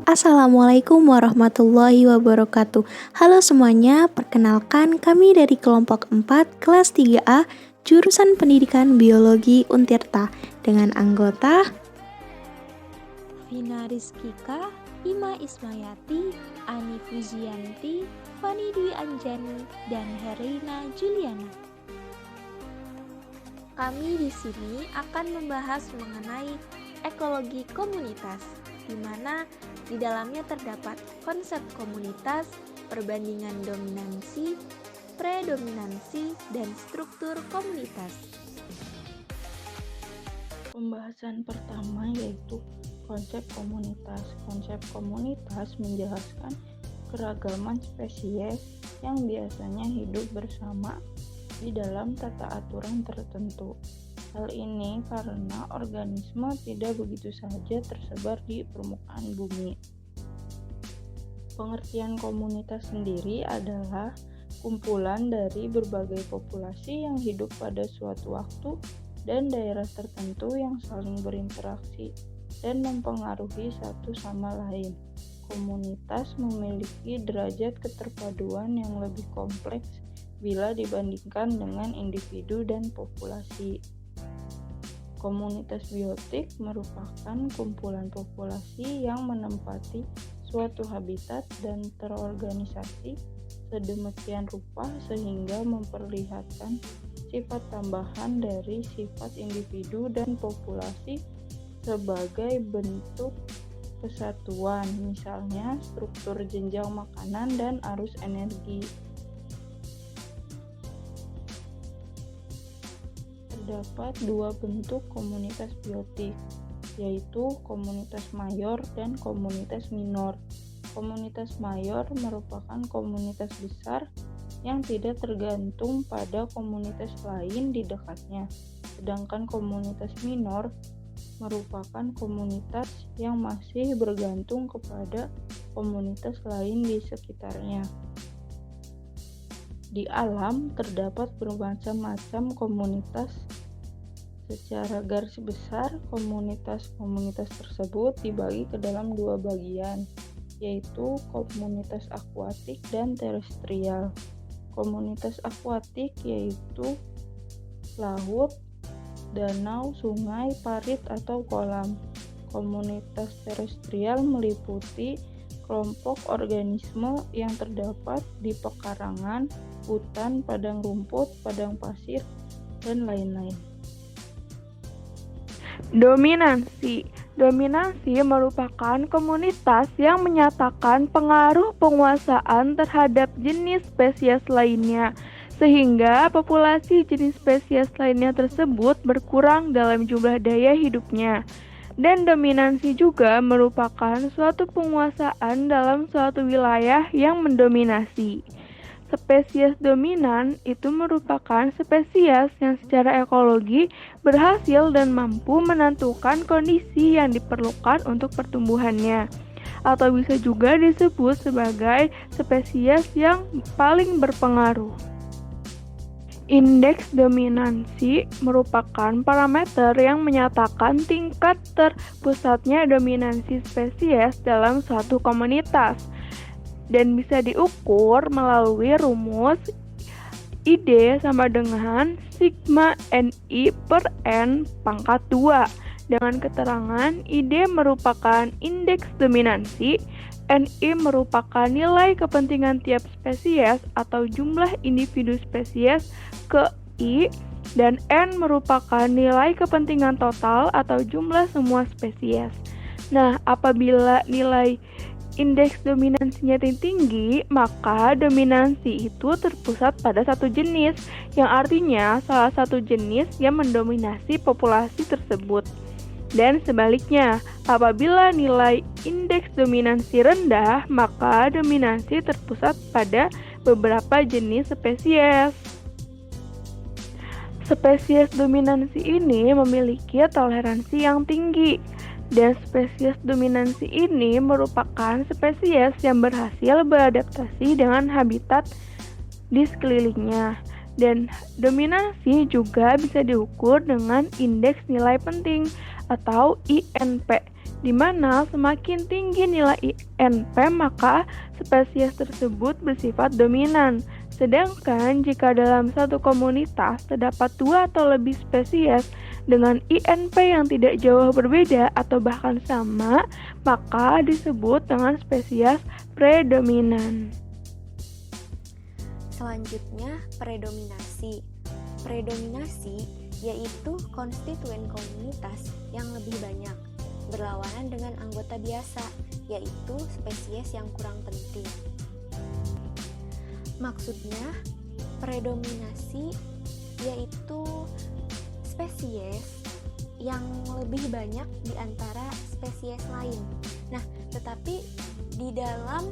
Assalamualaikum warahmatullahi wabarakatuh. Halo semuanya, perkenalkan kami dari kelompok 4 kelas 3A jurusan Pendidikan Biologi Untirta dengan anggota Vina Rizkika, Ima Ismayati, Ani Fuzianti, Fani Dwi Anjani, dan Herina Juliana. Kami di sini akan membahas mengenai ekologi komunitas, di mana di dalamnya terdapat konsep komunitas, perbandingan dominansi, predominansi, dan struktur komunitas. Pembahasan pertama yaitu konsep komunitas. Konsep komunitas menjelaskan keragaman spesies yang biasanya hidup bersama di dalam tata aturan tertentu. Hal ini karena organisme tidak begitu saja tersebar di permukaan bumi. Pengertian komunitas sendiri adalah kumpulan dari berbagai populasi yang hidup pada suatu waktu dan daerah tertentu yang saling berinteraksi dan mempengaruhi satu sama lain. Komunitas memiliki derajat keterpaduan yang lebih kompleks bila dibandingkan dengan individu dan populasi. Komunitas biotik merupakan kumpulan populasi yang menempati suatu habitat dan terorganisasi sedemikian rupa sehingga memperlihatkan sifat tambahan dari sifat individu dan populasi sebagai bentuk kesatuan, misalnya struktur jenjang makanan dan arus energi. Terdapat dua bentuk komunitas biotik, yaitu komunitas mayor dan komunitas minor. Komunitas mayor merupakan komunitas besar yang tidak tergantung pada komunitas lain di dekatnya, sedangkan komunitas minor merupakan komunitas yang masih bergantung kepada komunitas lain di sekitarnya. Di alam terdapat bermacam-macam komunitas. Secara garis besar, komunitas-komunitas tersebut dibagi ke dalam dua bagian, yaitu komunitas akuatik dan terestrial. Komunitas akuatik yaitu laut, danau, sungai, parit, atau kolam. Komunitas terestrial meliputi kelompok organisme yang terdapat di pekarangan, hutan, padang rumput, padang pasir, dan lain-lain. Dominansi merupakan komunitas yang menyatakan pengaruh penguasaan terhadap jenis spesies lainnya, sehingga populasi jenis spesies lainnya tersebut berkurang dalam jumlah daya hidupnya. Dan dominansi juga merupakan suatu penguasaan dalam suatu wilayah yang mendominasi. Spesies dominan itu merupakan spesies yang secara ekologi berhasil dan mampu menentukan kondisi yang diperlukan untuk pertumbuhannya, atau bisa juga disebut sebagai spesies yang paling berpengaruh. Indeks dominansi merupakan parameter yang menyatakan tingkat terpusatnya dominansi spesies dalam suatu komunitas dan bisa diukur melalui rumus ID sama dengan sigma NI per N pangkat 2 dengan keterangan ID merupakan indeks dominansi, NI merupakan nilai kepentingan tiap spesies atau jumlah individu spesies ke I, dan N merupakan nilai kepentingan total atau jumlah semua spesies. Nah, apabila nilai indeks dominansinya tinggi, maka dominansi itu terpusat pada satu jenis, yang artinya salah satu jenis yang mendominasi populasi tersebut. Dan sebaliknya, apabila nilai indeks dominansi rendah, maka dominansi terpusat pada beberapa jenis spesies. Spesies dominansi ini memiliki toleransi yang tinggi, dan spesies dominansi ini merupakan spesies yang berhasil beradaptasi dengan habitat di sekelilingnya. Dan dominasi juga bisa diukur dengan indeks nilai penting atau INP, di mana semakin tinggi nilai INP maka spesies tersebut bersifat dominan. Sedangkan jika dalam satu komunitas terdapat 2 atau lebih spesies dengan INP yang tidak jauh berbeda atau bahkan sama, maka disebut dengan spesies predominan. Selanjutnya, predominasi. Predominasi yaitu konstituen komunitas yang lebih banyak, berlawanan dengan anggota biasa, yaitu spesies yang kurang penting. Maksudnya, predominasi yaitu spesies yang lebih banyak di antara spesies lain. Nah, tetapi di dalam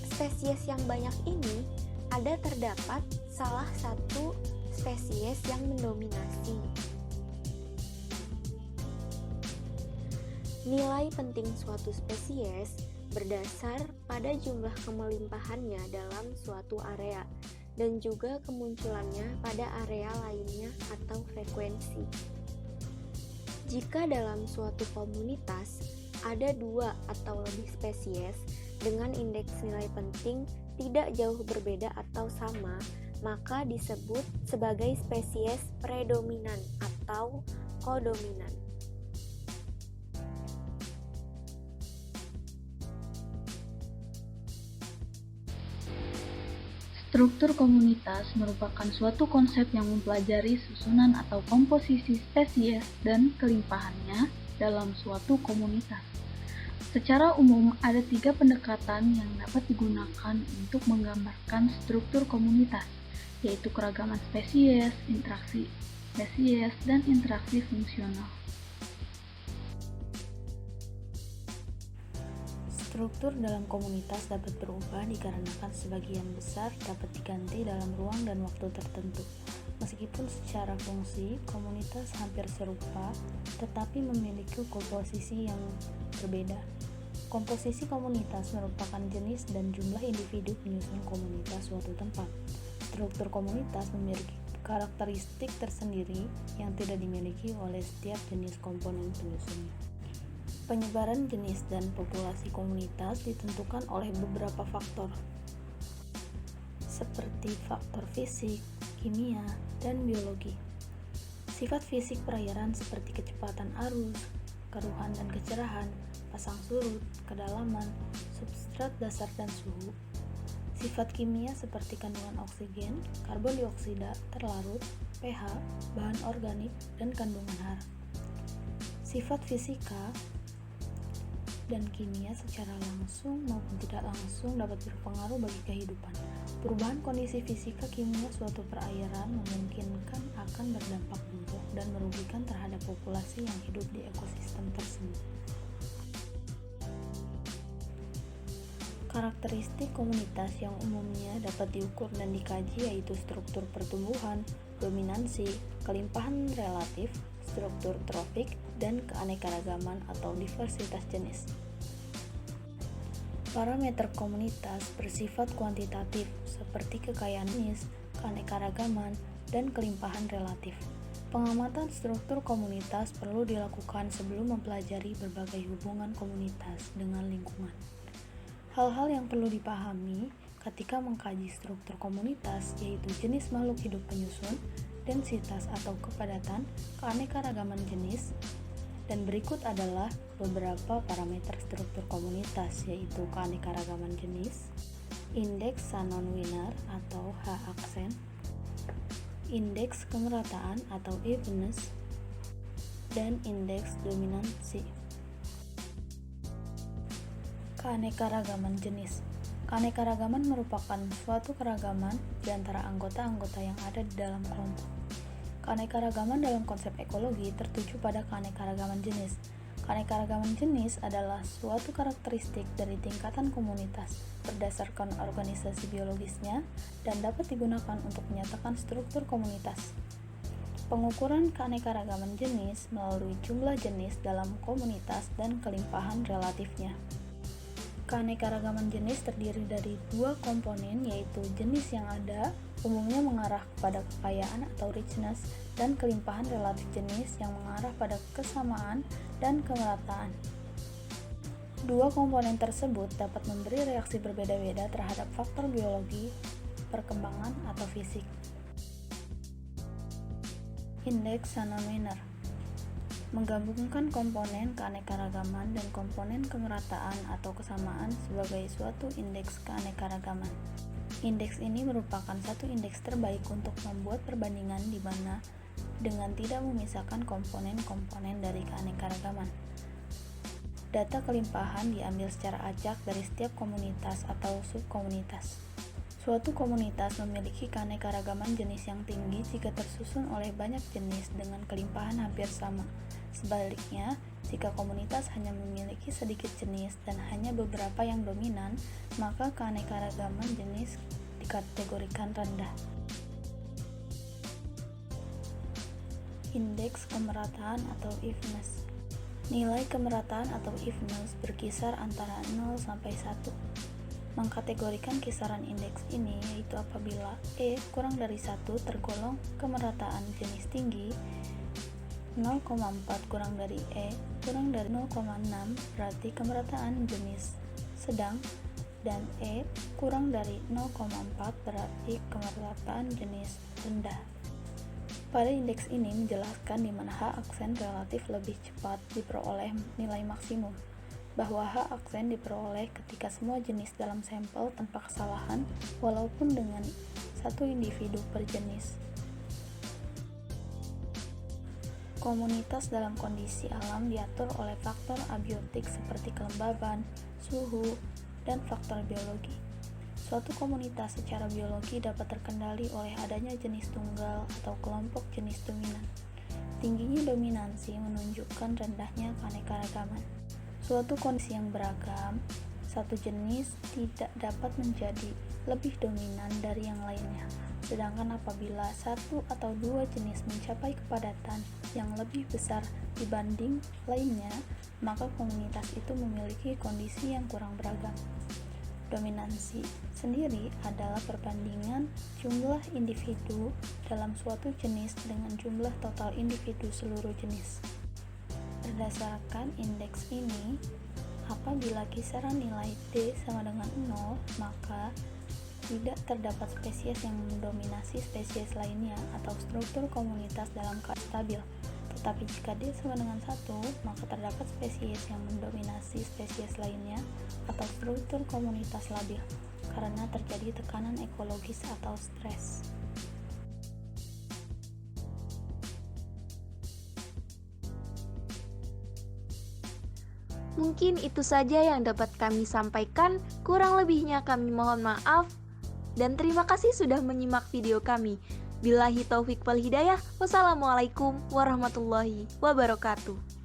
spesies yang banyak ini terdapat salah satu spesies yang mendominasi. Nilai penting suatu spesies berdasar pada jumlah kemelimpahannya dalam suatu area dan juga kemunculannya pada area lainnya atau frekuensi. Jika dalam suatu komunitas ada 2 atau lebih spesies dengan indeks nilai penting tidak jauh berbeda atau sama, maka disebut sebagai spesies predominan atau kodominan. Struktur komunitas merupakan suatu konsep yang mempelajari susunan atau komposisi spesies dan kelimpahannya dalam suatu komunitas. Secara umum, ada 3 pendekatan yang dapat digunakan untuk menggambarkan struktur komunitas, yaitu keragaman spesies, interaksi spesies, dan interaksi fungsional. Struktur dalam komunitas dapat berubah dikarenakan sebagian besar dapat diganti dalam ruang dan waktu tertentu. Meskipun secara fungsi, komunitas hampir serupa, tetapi memiliki komposisi yang berbeda. Komposisi komunitas merupakan jenis dan jumlah individu penyusun komunitas suatu tempat. Struktur komunitas memiliki karakteristik tersendiri yang tidak dimiliki oleh setiap jenis komponen penyusunnya. Penyebaran jenis dan populasi komunitas ditentukan oleh beberapa faktor, seperti faktor fisik, kimia, dan biologi. Sifat fisik perairan seperti kecepatan arus, keruhan dan kecerahan, pasang surut, kedalaman, substrat dasar dan suhu. Sifat kimia seperti kandungan oksigen, karbon dioksida terlarut, pH, bahan organik, dan kandungan hara. Sifat fisika dan kimia secara langsung maupun tidak langsung dapat berpengaruh bagi kehidupan. Perubahan kondisi fisika kimia suatu perairan memungkinkan akan berdampak buruk dan merugikan terhadap populasi yang hidup di ekosistem tersebut. Karakteristik komunitas yang umumnya dapat diukur dan dikaji yaitu struktur pertumbuhan, dominansi, kelimpahan relatif, struktur trofik, dan keanekaragaman atau diversitas jenis. Parameter komunitas bersifat kuantitatif seperti kekayaan jenis, keanekaragaman, dan kelimpahan relatif. Pengamatan struktur komunitas perlu dilakukan sebelum mempelajari berbagai hubungan komunitas dengan lingkungan. Hal-hal yang perlu dipahami ketika mengkaji struktur komunitas yaitu jenis makhluk hidup penyusun, densitas atau kepadatan, keanekaragaman jenis, dan berikut adalah beberapa parameter struktur komunitas yaitu keanekaragaman jenis, indeks Shannon-Wiener atau H-aksen, indeks kemerataan atau evenness, dan indeks dominansi. Keanekaragaman jenis. Keanekaragaman merupakan suatu keragaman di antara anggota-anggota yang ada di dalam kelompok. Keanekaragaman dalam konsep ekologi tertuju pada keanekaragaman jenis. Keanekaragaman jenis adalah suatu karakteristik dari tingkatan komunitas berdasarkan organisasi biologisnya dan dapat digunakan untuk menyatakan struktur komunitas. Pengukuran keanekaragaman jenis melalui jumlah jenis dalam komunitas dan kelimpahan relatifnya. Keanekaragaman jenis terdiri dari 2 komponen yaitu jenis yang ada umumnya mengarah kepada kekayaan atau richness, dan kelimpahan relatif jenis yang mengarah pada kesamaan dan kemerataan. Dua komponen tersebut dapat memberi reaksi berbeda-beda terhadap faktor biologi, perkembangan, atau fisik. Indeks Sunner-Mayer menggabungkan komponen keanekaragaman dan komponen kemerataan atau kesamaan sebagai suatu indeks keanekaragaman. Indeks ini merupakan satu indeks terbaik untuk membuat perbandingan di mana dengan tidak memisahkan komponen-komponen dari keanekaragaman. Data kelimpahan diambil secara acak dari setiap komunitas atau subkomunitas. Suatu komunitas memiliki keanekaragaman jenis yang tinggi jika tersusun oleh banyak jenis dengan kelimpahan hampir sama. Sebaliknya, jika komunitas hanya memiliki sedikit jenis dan hanya beberapa yang dominan, maka keanekaragaman jenis dikategorikan rendah. Indeks kemerataan atau evenness. Nilai kemerataan atau evenness berkisar antara 0 sampai 1. Mengkategorikan kisaran indeks ini yaitu apabila E kurang dari 1 tergolong kemerataan jenis tinggi, 0,4 kurang dari E kurang dari 0,6 berarti kemerataan jenis sedang, dan E kurang dari 0,4 berarti kemerataan jenis rendah. Pada indeks ini menjelaskan di mana H aksen relatif lebih cepat diperoleh nilai maksimum, bahwa H aksen diperoleh ketika semua jenis dalam sampel tanpa kesalahan walaupun dengan satu individu per jenis. Komunitas dalam kondisi alam diatur oleh faktor abiotik seperti kelembaban, suhu, dan faktor biologi. Suatu komunitas secara biologi dapat terkendali oleh adanya jenis tunggal atau kelompok jenis dominan. Tingginya dominansi menunjukkan rendahnya keanekaragaman. Suatu kondisi yang beragam, satu jenis tidak dapat menjadi lebih dominan dari yang lainnya. Sedangkan apabila satu atau dua jenis mencapai kepadatan yang lebih besar dibanding lainnya, maka komunitas itu memiliki kondisi yang kurang beragam. Dominansi sendiri adalah perbandingan jumlah individu dalam suatu jenis dengan jumlah total individu seluruh jenis. Berdasarkan indeks ini, apabila kisaran nilai D sama dengan 0, maka tidak terdapat spesies yang mendominasi spesies lainnya atau struktur komunitas dalam keadaan stabil. Tetapi jika D sama dengan 1, maka terdapat spesies yang mendominasi spesies lainnya atau struktur komunitas labil karena terjadi tekanan ekologis atau stres. Mungkin itu saja yang dapat kami sampaikan, kurang lebihnya kami mohon maaf. Dan terima kasih sudah menyimak video kami. Billahi taufik wal hidayah. Wassalamualaikum warahmatullahi wabarakatuh.